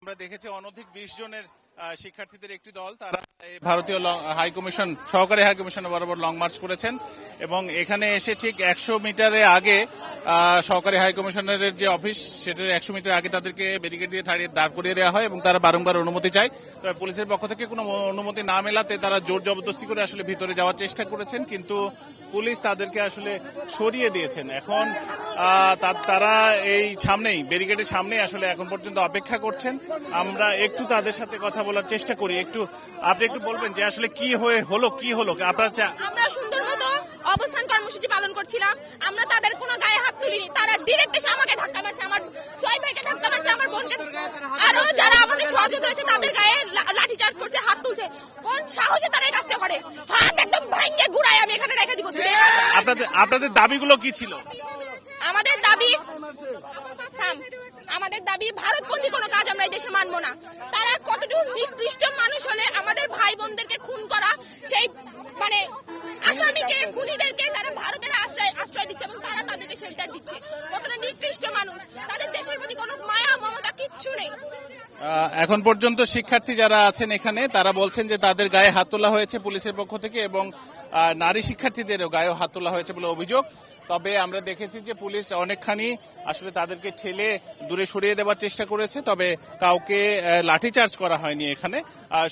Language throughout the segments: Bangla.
আমরা দেখেছি অনধিক 20 জনের শিক্ষার্থীদের একটি দল তারা ভারতীয় হাইকমিশন সহকারী হাইকমিশনের বরাবর লং মার্চ করেছেন এবং এখানে এসে ঠিক 100 মিটারে আগে সহকারী হাইকমিশনের যে অফিস সেটার 100 মিটার আগে তাদেরকে ব্যারিকেড দিয়ে দাঁড় করিয়ে দেওয়া হয় এবং তারা বারংবার অনুমতি চায়। তবে পুলিশের পক্ষ থেকে কোনো অনুমতি না মেলাতে তারা জোর জবরদস্তি করে আসলে ভিতরে যাওয়ার চেষ্টা করেছেন, কিন্তু পুলিশ তাদেরকে আসলে সরিয়ে দিয়েছেন। এখন তারা এই সামনেই ব্যারিকেডের সামনে আসলে এখন পর্যন্ত অপেক্ষা করছেন। আমরা একটু তাদের সাথে কথা বলার চেষ্টা করি। আপনি একটু বলবেন যে আসলে কি হলো আপনার? আমরা সুন্দর মতো অবস্থান কর্মসূচি পালন করছিলাম, আমরা তাদের কোনো গায়ে হাত তুলিনি। তারা ডিরেক্ট এসে আমাকে ধাক্কা মারছে, আমার সোহাই ভাইকে ধাক্কা মারছে, আমার বোনকে, আরো যারা আমাদের সহযোগী রয়েছে তাদের গায়ে লাঠি চার্জ করছে, হাত তুলছে। কোন সাহসে তারা এই কাজটা করে? হাত একদম ভাঙে গুড়ায় আমি এখানে রেখে দিব। আপনাদের দাবিগুলো কি ছিল? আমাদের দাবি ভারতপন্থী কোনো কাজ আমরা এই দেশে মানবো না। তারা কতটুকু নিকৃষ্ট মানুষ হলে আমাদের ভাই বোনদেরকে খুন করা, সেই মানে আসামিকে খুনিদেরকে তারা ভারতের আশ্রয় দিচ্ছে এবং তারা তাদেরকে শেল্টার দিচ্ছে। কতটা নিকৃষ্ট মানুষ, তাদের দেশের প্রতি কোনো মায়া মমতা কিচ্ছু নেই। এখন পর্যন্ত শিক্ষার্থী যারা আছেন এখানে তারা বলছেন যে তাদের গায়ে হাত তোলা হয়েছে পুলিশের পক্ষ থেকে এবং নারী শিক্ষার্থীদেরও গায়ে হাত তোলা হয়েছে বলে অভিযোগ। তবে আমরা দেখেছি যে পুলিশ অনেকখানি আসলে তাদেরকে ঠেলে দূরে সরিয়ে দেওয়ার চেষ্টা করেছে, তবে কাউকে লাঠিচার্জ করা হয়নি। এখানে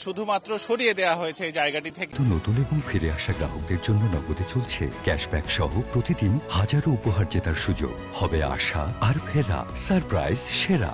শুধুমাত্র সরিয়ে দেওয়া হয়েছে এই জায়গাটি থেকে। নতুন এবং ফিরে আসা গ্রাহকদের জন্য নগদে চলছে ক্যাশব্যাক সহ প্রতিদিন হাজারো উপহার জেতার সুযোগ। হবে আশা আর ফেরা, সারপ্রাইজ সেরা।